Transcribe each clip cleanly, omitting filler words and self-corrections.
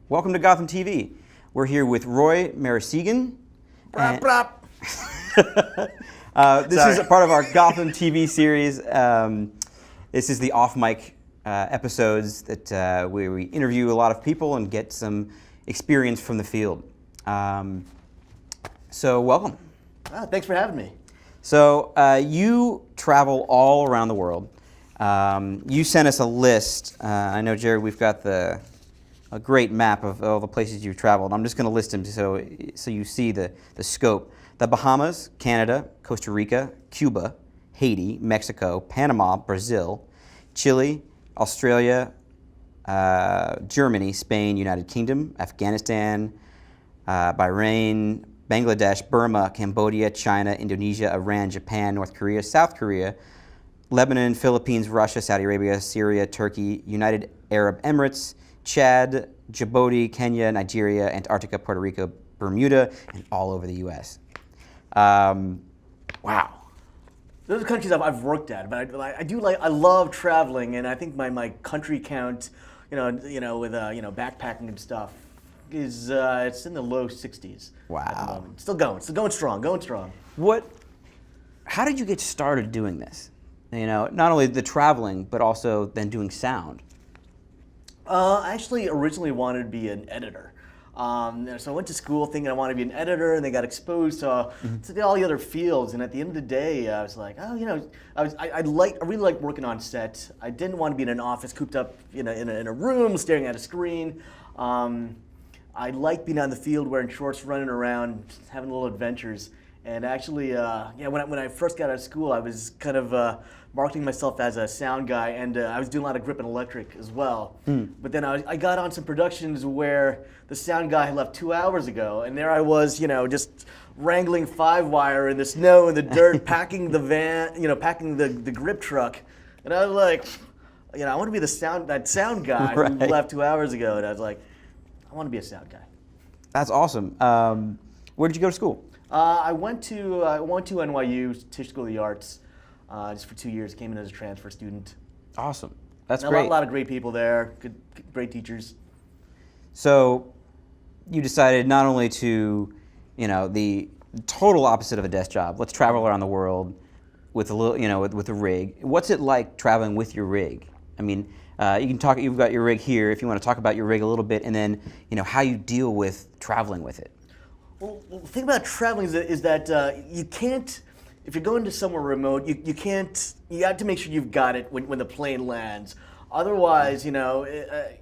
Welcome to Gotham TV. We're here with Roy Marasigan. Brop, brop. This is a part of our Gotham TV series. This is the off-mic episodes that where we interview a lot of people and get some experience from the field. So welcome. Thanks for having me. So you travel all around the world. You sent us a list. I know, Jared, we've got a great map of all the places you've traveled. I'm just going to list them so you see the scope. The Bahamas, Canada, Costa Rica, Cuba, Haiti, Mexico, Panama, Brazil, Chile, Australia, Germany, Spain, United Kingdom, Afghanistan, Bahrain, Bangladesh, Burma, Cambodia, China, Indonesia, Iran, Japan, North Korea, South Korea, Lebanon, Philippines, Russia, Saudi Arabia, Syria, Turkey, United Arab Emirates, Chad, Djibouti, Kenya, Nigeria, Antarctica, Puerto Rico, Bermuda, and all over the U.S. Wow. Those are countries I've worked at, but I love traveling, and I think my country count, with backpacking and stuff, is it's in the low 60s. Wow. At the moment. Still going strong. How did you get started doing this? Not only the traveling, but also then doing sound. I actually originally wanted to be an editor. So I went to school thinking I wanted to be an editor, and they got exposed to all the other fields. And at the end of the day, I was like, I really like working on set. I didn't want to be in an office cooped up in a room staring at a screen. I like being on the field wearing shorts, running around, having little adventures. And actually, when I first got out of school, I was kind of marketing myself as a sound guy, and I was doing a lot of grip and electric as well. But then I got on some productions where the sound guy had left 2 hours ago, and there I was, just wrangling 5-wire in the snow and the dirt, packing the van, packing the grip truck, and I was like, I want to be that sound guy Right. who left 2 hours ago, and I was like, I want to be a sound guy. That's awesome. Where did you go to school? I went to NYU, Tisch School of the Arts, just for 2 years. Came in as a transfer student. Awesome. That's And great. A lot of great people there. Great teachers. So you decided not only to, the total opposite of a desk job. Let's travel around the world with a little, with a rig. What's it like traveling with your rig? I mean, you can talk. You've got your rig here. If you want to talk about your rig a little bit, and then how you deal with traveling with it. Well, the thing about traveling is that you can't, if you're going to somewhere remote, you can't, you have to make sure you've got it when the plane lands. Otherwise, the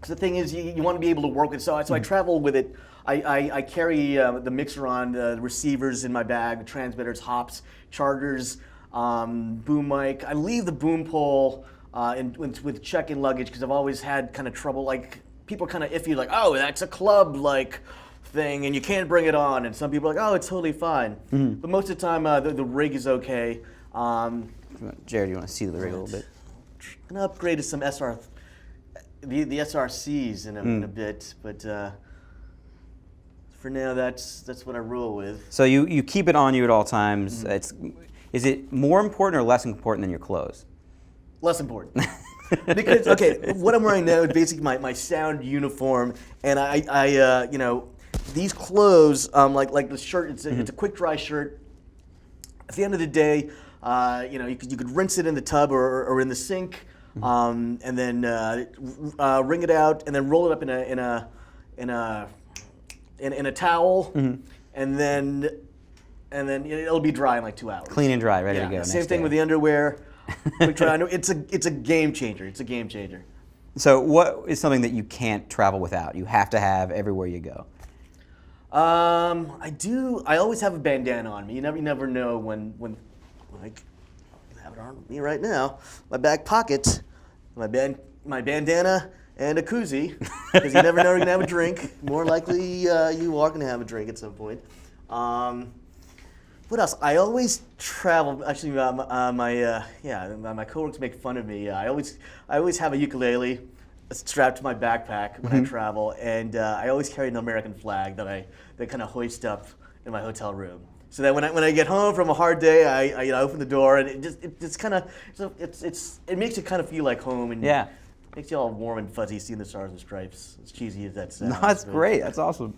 thing is you want to be able to work with, so I travel with it. I carry the mixer on, the receivers in my bag, the transmitters, hops, chargers, boom mic. I leave the boom pole with check-in luggage because I've always had kind of trouble, people are kind of iffy, oh, that's a club thing, and you can't bring it on. And some people are like, oh, it's totally fine. But most of the time, the rig is okay. Jared, you want to see the rig a little bit? I'm gonna upgrade to some the SRCs in a bit, but for now, that's what I rule with. So you keep it on you at all times. Is it more important or less important than your clothes? Less important. Because what I'm wearing now is basically my sound uniform, and I these clothes, like the shirt, it's a quick dry shirt. At the end of the day, you could rinse it in the tub or in the sink, and then wring it out, and then roll it up in a towel, and then it'll be dry in 2 hours. Clean and dry, ready to go. Same thing with the underwear. It's a game changer. It's a game changer. So what is something that you can't travel without? You have to have everywhere you go. I always have a bandana on me. You never know when I have it on me right now. My back pocket, my bandana, and a koozie, because you never know you're gonna have a drink. More likely, you are gonna have a drink at some point. What else? I always travel. Actually, my coworkers make fun of me. I always have a ukulele strapped to my backpack when I travel, and I always carry an American flag that kind of hoist up in my hotel room. So that when I get home from a hard day, I open the door, and it makes it kind of feel like home. And Yeah. makes you all warm and fuzzy seeing the stars and stripes. As cheesy as that sounds. No, that's but- great. That's awesome.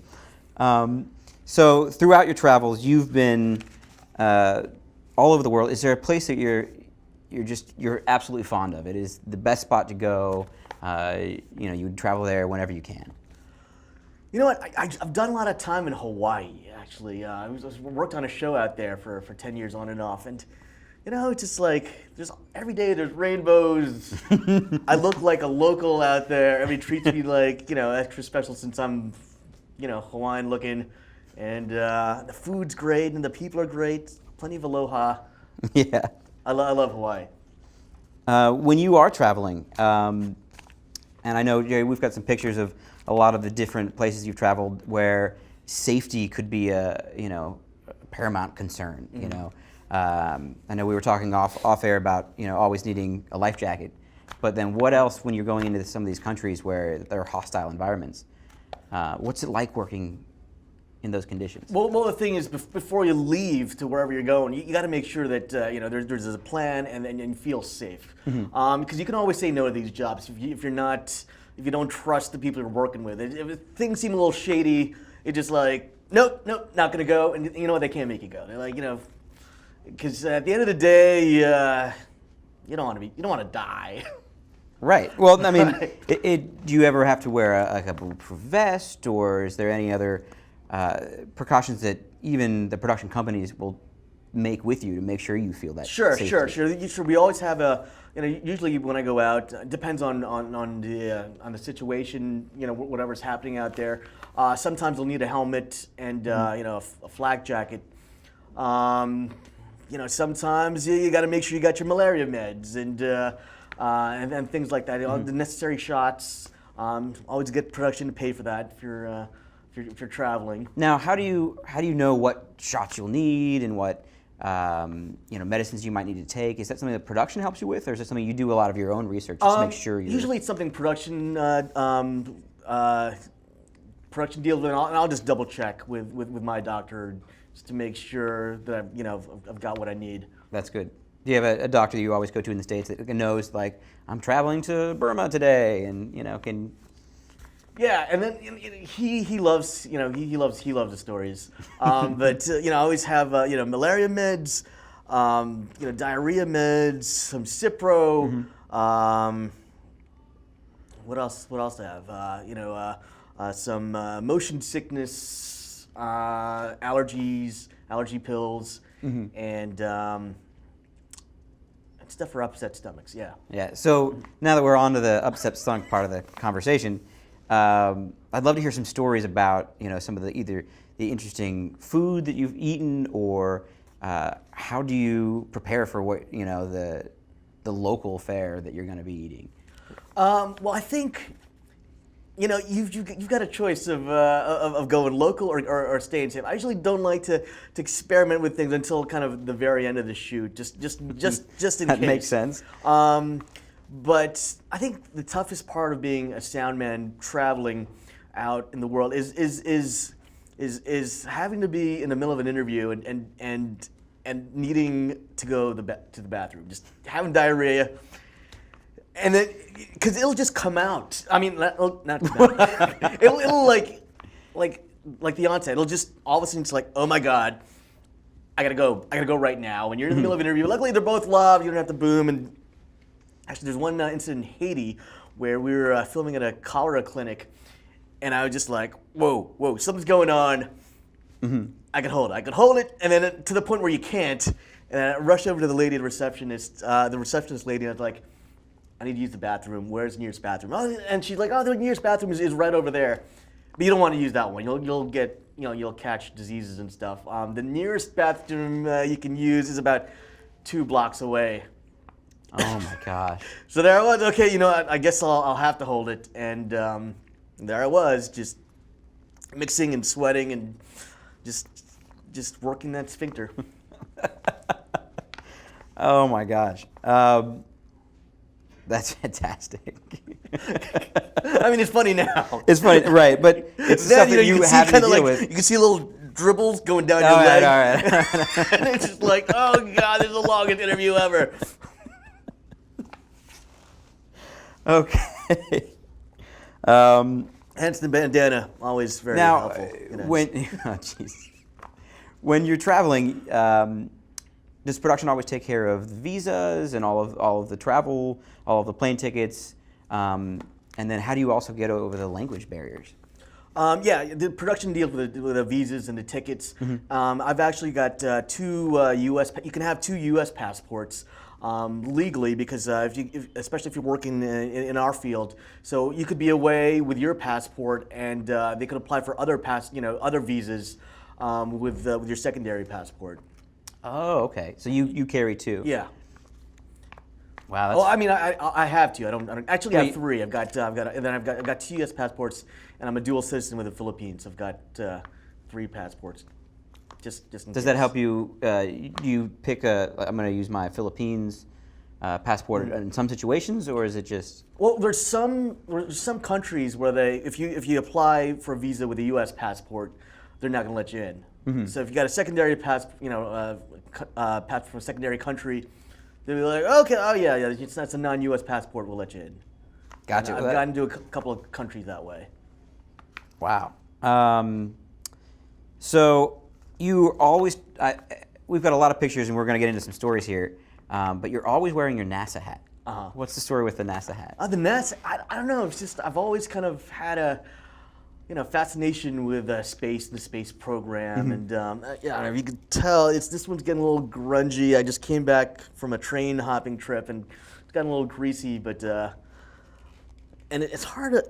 So throughout your travels, you've been all over the world. Is there a place that you're absolutely fond of? It is the best spot to go. You would travel there whenever you can. You know what? I've done a lot of time in Hawaii, actually. I worked on a show out there for 10 years on and off. And, it's just like, every day there's rainbows. I look like a local out there. Everybody treats me like, extra special since I'm, Hawaiian looking. And the food's great and the people are great. Plenty of aloha. Yeah. I love Hawaii. When you are traveling, and I know, Jerry, we've got some pictures of a lot of the different places you've traveled where safety could be a paramount concern. I know we were talking off air about always needing a life jacket, but then what else when you're going into some of these countries where there are hostile environments? What's it like working in those conditions? Well, the thing is, before you leave to wherever you're going, you got to make sure that there's a plan and you feel safe. Because you can always say no to these jobs if you don't trust the people you're working with. If things seem a little shady, it's just like, nope, not gonna go. And you know what? They can't make you go. They're like, because at the end of the day, you don't want to die. Right. Well, I mean, do you ever have to wear a bulletproof vest, or is there any other precautions that even the production companies will make with you to make sure you feel that safety? Sure. We always have usually when I go out, it depends on the situation, whatever's happening out there. Sometimes they'll need a helmet and a flak jacket. Sometimes you got to make sure you got your malaria meds and things like that. The necessary shots. Always get production to pay for that if you're traveling. Now, how do you know what shots you'll need and what medicines you might need to take? Is that something that production helps you with, or is it something you do a lot of your own research just to make sure you're... Usually it's something production deals with, and I'll just double check with my doctor just to make sure that I've got what I need. That's good. Do you have a doctor that you always go to in the States that knows, like, I'm traveling to Burma today, and can... Yeah, and then he loves he loves the stories, but I always have malaria meds, diarrhea meds, some Cipro. What else do I have? Some motion sickness, allergies, allergy pills, and stuff for upset stomachs. Yeah. Yeah. So now that we're on to the upset stomach part of the conversation. I'd love to hear some stories about some of either the interesting food that you've eaten, or how do you prepare for what the local fare that you're going to be eating. Well, I think you've got a choice of going local or staying safe. I usually don't like to experiment with things until kind of the very end of the shoot, just in case. That makes sense. But I think the toughest part of being a sound man traveling out in the world is having to be in the middle of an interview and needing to go to the bathroom, just having diarrhea, and then because it'll just come out. I mean, not come out. it'll like the onset. It'll just all of a sudden it's like, oh my God, I gotta go right now. When you're in the middle of an interview, luckily they're both live. You don't have to boom and. Actually, there's one incident in Haiti where we were filming at a cholera clinic, and I was just like, whoa, something's going on. I could hold it, and then to the point where you can't. And I rushed over to the lady, the receptionist lady, and I was like, I need to use the bathroom. Where's the nearest bathroom? Oh, and she's like, oh, the nearest bathroom is right over there. But you don't want to use that one. You'll catch diseases and stuff. The nearest bathroom you can use is about 2 blocks away. Oh my gosh. So there I was, okay, I guess I'll have to hold it. And there I was, just mixing and sweating and just working that sphincter. Oh my gosh. That's fantastic. I mean, it's funny now. It's funny, right, but it's the stuff that you have to deal with. You can see little dribbles going down your leg. All right. And it's just like, oh God, this is the longest interview ever. Okay. Hence the bandana, always very now, helpful. when oh, jeez. When you're traveling, does production always take care of the visas and all of the travel, all of the plane tickets, and then how do you also get over the language barriers? Yeah, the production deals with the visas and the tickets. I've actually got two U.S. You can have two U.S. passports legally because especially if you're working in our field, so you could be away with your passport and they could apply for other other visas with your secondary passport. Oh, okay. So you carry two. Yeah. Wow. That's, Well, I mean, I have two. I don't actually Yeah, have three. I've got two U.S. passports, and I'm a dual citizen with the Philippines. I've got three passports. Just in does case. that help you? You pick I'm going to use my Philippines passport in some situations, or is it just? Well, there's some countries where if you apply for a visa with a U.S. passport, they're not going to let you in. So if you got a secondary passport from a secondary country, they'll be like, okay, oh yeah, that's a non-U.S. passport, we'll let you in. Gotcha. And I've gotten to a couple of countries that way. Wow. So you always, we've got a lot of pictures and we're going to get into some stories here, but you're always wearing your NASA hat. What's the story with the NASA hat? The NASA, I don't know, it's just, I've always kind of had a fascination with space and the space program, and yeah, if you can tell, this one's getting a little grungy. I just came back from a train hopping trip, and it's gotten a little greasy, but and it's hard to.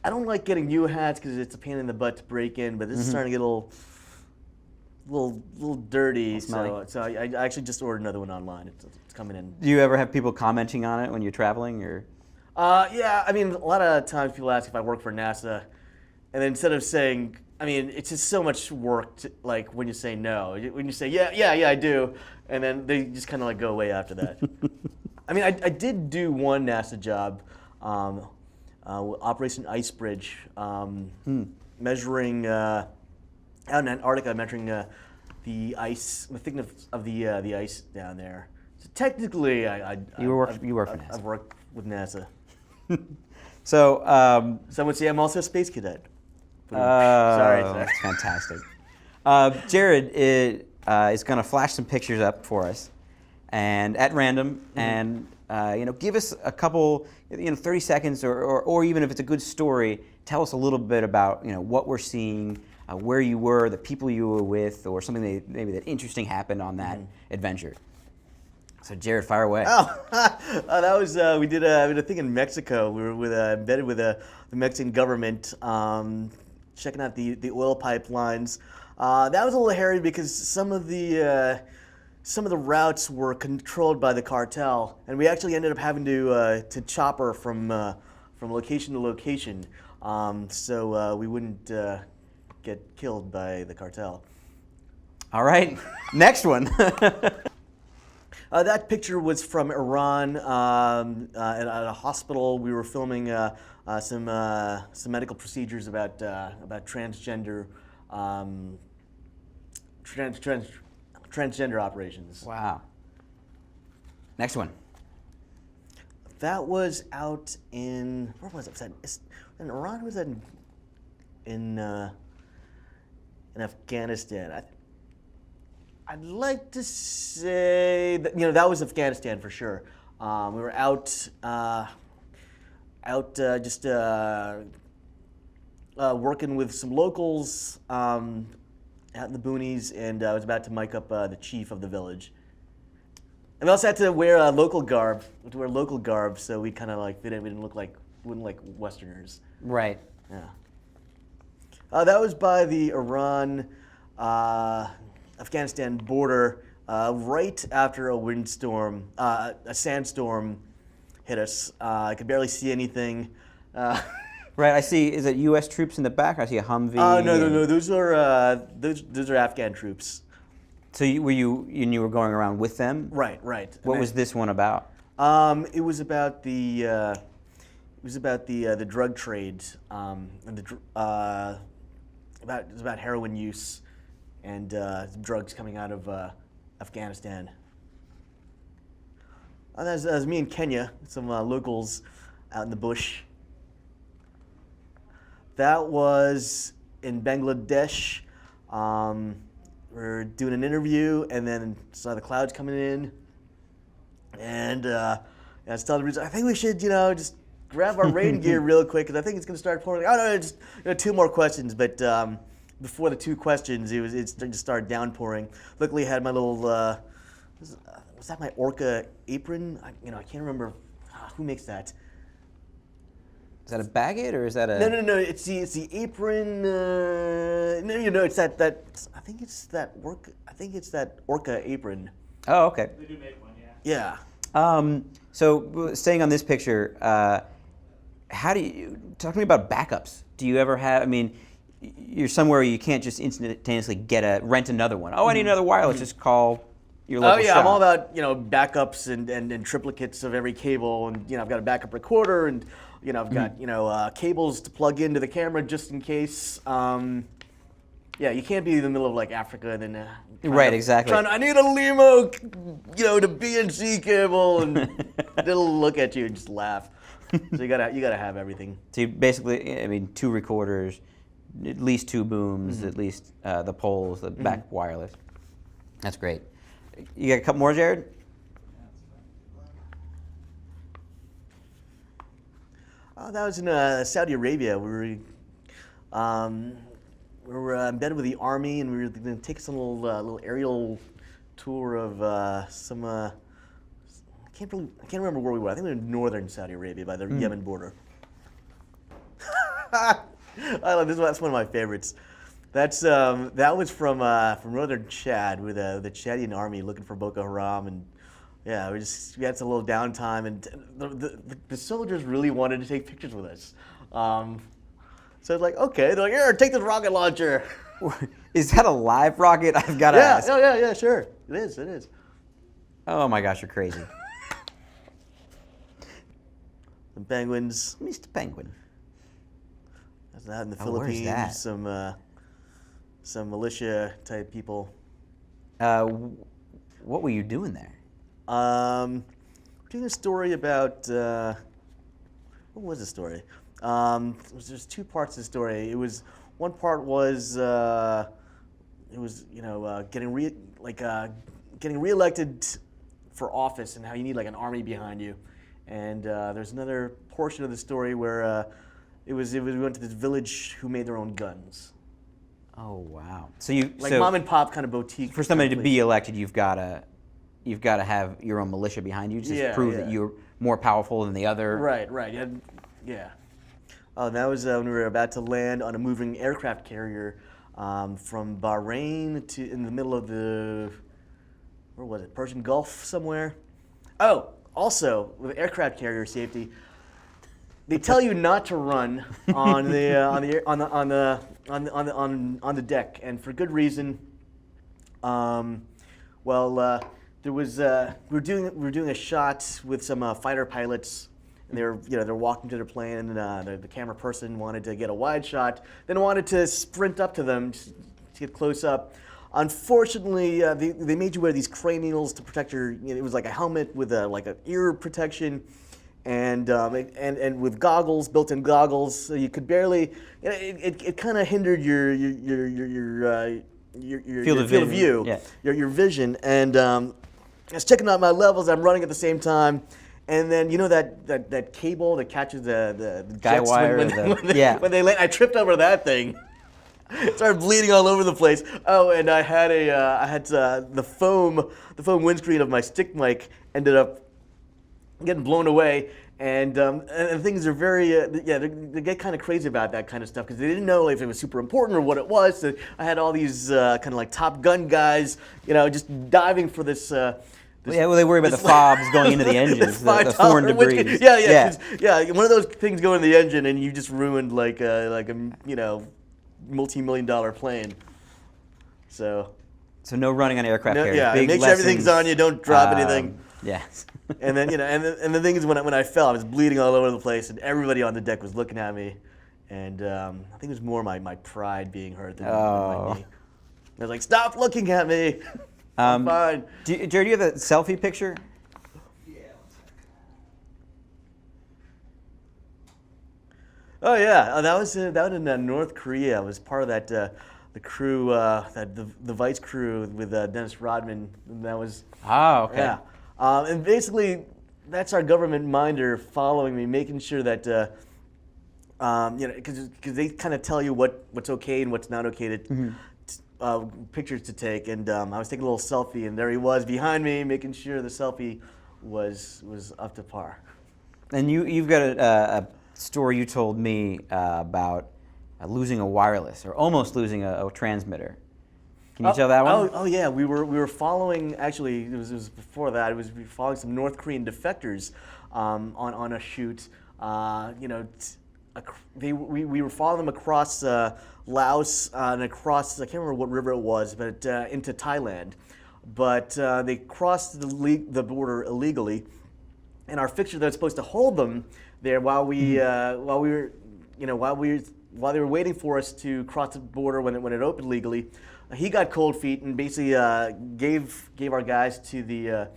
I don't like getting new hats because it's a pain in the butt to break in, but this is starting to get a little dirty. So I actually just ordered another one online. It's coming in. Do you ever have people commenting on it when you're traveling, or? Yeah, I mean, a lot of times people ask if I work for NASA. And then instead of saying, I mean, it's just so much work to, like when you say no. When you say, yeah, I do, and then they just kind of like go away after that. I mean, I did do one NASA job, Operation Ice Bridge, measuring, out in Antarctica, measuring the ice, the thickness of the ice down there. So technically, You work for NASA. I've worked with NASA. So, Some would say I'm also a space cadet. sorry. Sorry. That's fantastic. Jared is going to flash some pictures up for us, and at random, and give us a couple, 30 seconds, or even if it's a good story, tell us a little bit about what we're seeing, where you were, the people you were with, or something maybe that interesting happened on that adventure. So Jared, fire away. That was we did a thing in Mexico. We were embedded with the Mexican government, checking out the oil pipelines. That was a little hairy because some of the routes were controlled by the cartel, and we actually ended up having to chopper from location to location, so we wouldn't get killed by the cartel. All right, next one. That picture was from Iran at a hospital. We were filming some medical procedures about transgender transgender operations. Wow. Next one. That was out in, where was it? Was that in Iran? Or was that in Afghanistan? I'd like to say that that was Afghanistan for sure. We were out just working with some locals out in the boonies, and I was about to mic up the chief of the village. And we also had to wear local garb. So we kind of like wouldn't look like Westerners. Right. Yeah. That was by the Iran. Afghanistan border right after a windstorm, a sandstorm hit us. I could barely see anything. Right, I see. Is it U.S. troops in the back? I see a Humvee. No. Those are Afghan troops. So you were going around with them? Right. What was this one about? It was about the drug trade, and it was about heroin use and drugs coming out of Afghanistan. That was me in Kenya, some locals out in the bush. That was in Bangladesh. We're doing an interview, and then saw the clouds coming in, and I was telling the producer, I think we should, just grab our rain gear real quick, because I think it's going to start pouring. Oh no, just 2 more questions. But before the 2 questions, it just started downpouring. Luckily, I had my little was that my Orca apron? I can't remember who makes that. Is that a Baggett or is that a? No. It's the apron. No, it's that. I think it's that Orca apron. Oh, okay. They do make one, yeah. Yeah. So staying on this picture, how do you talk to me about backups? Do you ever have? I mean, you're somewhere where you can't just instantaneously rent another one. Oh, I need another wireless. Just call your local shop. I'm all about backups and triplicates of every cable, and I've got a backup recorder, and I've got cables to plug into the camera just in case. You can't be in the middle of like Africa and then right, exactly. I need a Limo, to BNC cable, and they'll look at you and just laugh. So you gotta have everything. So you basically, I mean, 2 recorders, at least 2 booms, at least the poles, the back wireless. That's great. You got a couple more, Jared? That was in Saudi Arabia. We were embedded with the army, and we were going to take us on a little aerial tour of some. I can't remember where we were. I think we were in northern Saudi Arabia by the Yemen border. I love this. That's one of my favorites. That was from northern Chad with the Chadian army looking for Boko Haram, and yeah, we had some little downtime, and the soldiers really wanted to take pictures with us. So it's like, okay, they're like, here, take this rocket launcher. Is that a live rocket? I've got to ask. Yeah, sure. It is. Oh my gosh, you're crazy. Some penguins. Mr. Penguin. That's out in the Where's that? Philippines. Some militia type people. What were you doing there? We're doing a story about what was the story? There's 2 parts of the story. One part was getting reelected for office and how you need like an army behind you. And there's another portion of the story where we went to this village who made their own guns. Oh wow! So you mom and pop kind of boutique. For somebody to be elected, you've got to have your own militia behind you to prove that you're more powerful than the other. Right. Yeah. Oh, that was when we were about to land on a moving aircraft carrier from Bahrain to in the middle of where was it? Persian Gulf somewhere. Oh, also with aircraft carrier safety, they tell you not to run on the deck, and for good reason. There was we were doing a shot with some fighter pilots, and they're walking to their plane, and the camera person wanted to get a wide shot, then wanted to sprint up to them to get close up. Unfortunately, they made you wear these cranials to protect your. It was like a helmet with like an ear protection, and with goggles, built-in goggles, so you could barely. It kind of hindered your field of view, yeah. your vision, and I was checking out my levels. I'm running at the same time, and then that cable that catches the guy jets wire, when they land. I tripped over that thing. Started bleeding all over the place. Oh, and I had the foam windscreen of my stick mic ended up getting blown away. And things are very they get kind of crazy about that kind of stuff because they didn't know if it was super important or what it was. So I had all these kind of like Top Gun guys, just diving for this. They worry about the fobs going into the engines, the foreign debris. Yeah. One of those things go in the engine, and you just ruined like a multi-million-dollar plane. So no running on aircraft carriers. Yeah, Big make sure everything's on you. Don't drop anything. Yeah. And then and the thing is when I fell, I was bleeding all over the place, and everybody on the deck was looking at me, and I think it was more my pride being hurt than my knee. I was like, "Stop looking at me." I'm fine. Jared, do you have a selfie picture? Yeah. Oh yeah, that was in North Korea. I was part of that the crew, the Vice crew with Dennis Rodman. And that was Ah, okay. yeah, and basically that's our government minder following me, making sure that because they kind of tell you what's okay and what's not okay to. Pictures to take, and I was taking a little selfie, and there he was behind me, making sure the selfie was up to par. And you've got a story you told me about losing a wireless or almost losing a transmitter. Can you tell that one? Oh yeah, we were following. Actually, it was before that. We were following some North Korean defectors on a shoot. We were following them across Laos and across, I can't remember what river it was, but into Thailand. But they crossed the border illegally, and our fixture that's supposed to hold them there while they were waiting for us to cross the border when it opened legally, he got cold feet and basically gave our guys to the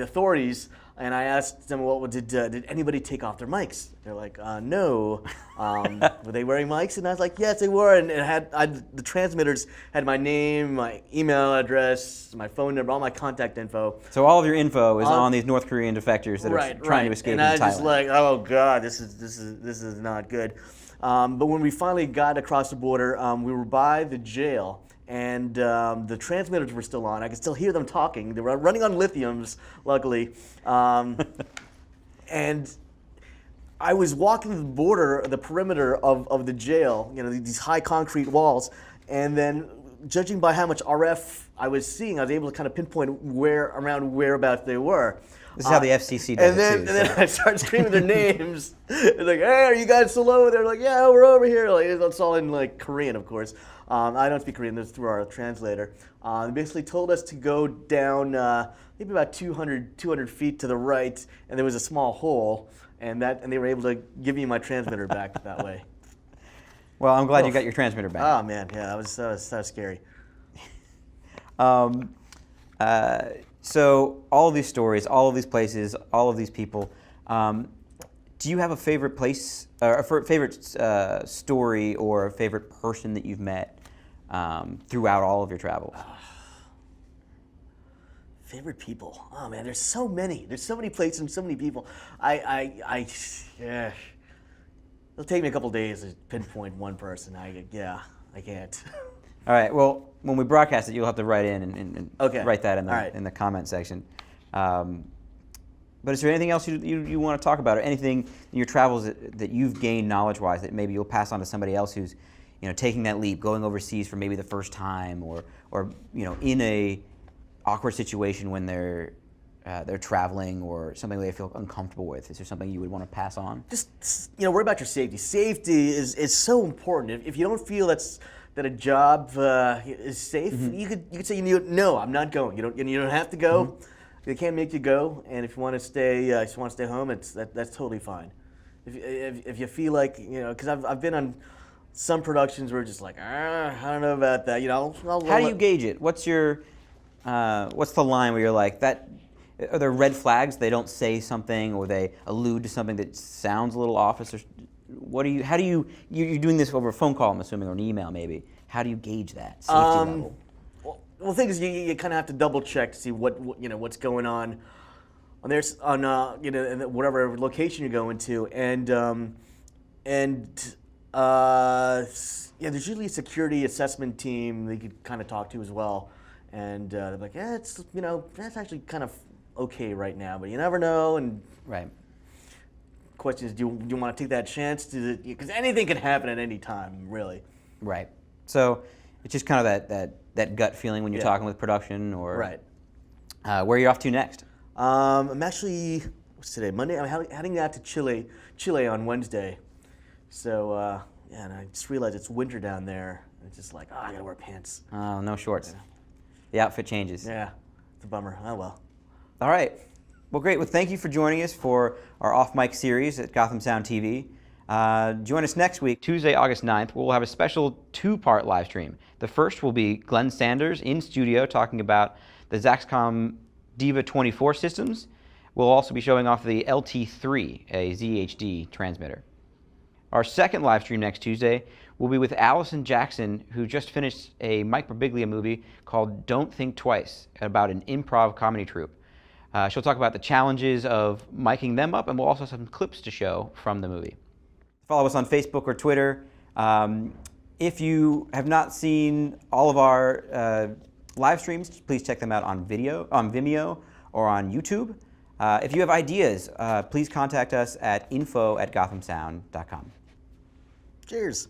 authorities. And I asked them, well, did anybody take off their mics? They're like, no. Were they wearing mics? And I was like, yes, they were. And the transmitters had my name, my email address, my phone number, all my contact info. So all of your info is on these North Korean defectors that are trying to escape and into Thailand. I was just like, oh God, this is not good. But when we finally got across the border, we were by the jail. And the transmitters were still on. I could still hear them talking. They were running on lithiums, luckily. And I was walking the perimeter of the jail, these high concrete walls. And then, judging by how much RF I was seeing, I was able to kind of pinpoint whereabouts they were. This is how the FCC does it too. And then I started screaming their names. It's like, hey, are you guys still over there? Like, yeah, we're over here. Like, it's all in like Korean, of course. I don't speak Korean. This is through our translator. They basically told us to go down maybe about 200 feet to the right, and there was a small hole, and they were able to give me my transmitter back that way. Well, I'm glad you got your transmitter back. Oh man, yeah, that was scary. So all of these stories, all of these places, all of these people. Do you have a favorite place, or a favorite story, or a favorite person that you've met throughout all of your travels? Favorite people? Oh man, there's so many. There's so many places and so many people. Yeah. It'll take me a couple days to pinpoint one person. I can't. All right. Well, when we broadcast it, you'll have to write in and okay. write that in right. the comment section. But is there anything else you want to talk about, or anything in your travels that you've gained knowledge-wise that maybe you'll pass on to somebody else who's, taking that leap, going overseas for maybe the first time, or in a awkward situation when they're traveling, or something they feel uncomfortable with? Is there something you would want to pass on? Just worry about your safety. Safety is so important. If you don't feel that a job is safe, Mm-hmm. you could say no, I'm not going. You don't have to go. Mm-hmm. They can't make you go, and if you want to stay, home, that's totally fine. If you feel like because I've been on some productions where it's just like I don't know about that. How do you gauge it? What's the line where you're like that? Are there red flags? They don't say something, or they allude to something that sounds a little off. You're doing this over a phone call, I'm assuming, or an email maybe. How do you gauge that safety level? Well, the thing is, you kind of have to double check to see what's going on there's in whatever location you're going to, and there's usually a security assessment team that you could kind of talk to as well, and they're like, yeah, it's that's actually kind of okay right now, but you never know, and right. Question is, do you want to take that chance? Because anything can happen at any time, really. Right. So it's just kind of that gut feeling when you're talking with production, or right. Where are you off to next? I'm actually, what's today? Monday. I'm heading out to Chile on Wednesday. So and I just realized it's winter down there. And it's just like, I gotta wear pants. Oh, no shorts. Yeah. The outfit changes. Yeah, it's a bummer. Oh well. All right. Well, great. Well, thank you for joining us for our Off Mic series at Gotham Sound TV. Join us next week, Tuesday, August 9th. We'll have a special two-part live stream. The first will be Glenn Sanders in studio talking about the Zaxcom Diva 24 systems. We'll also be showing off the LT3, a ZHD transmitter. Our second live stream next Tuesday will be with Allison Jackson, who just finished a Mike Birbiglia movie called Don't Think Twice, about an improv comedy troupe. She'll talk about the challenges of miking them up, and we'll also have some clips to show from the movie. Follow us on Facebook or Twitter. If you have not seen all of our live streams, please check them out on Vimeo or on YouTube. If you have ideas, please contact us at info@gothamsound.com. Cheers.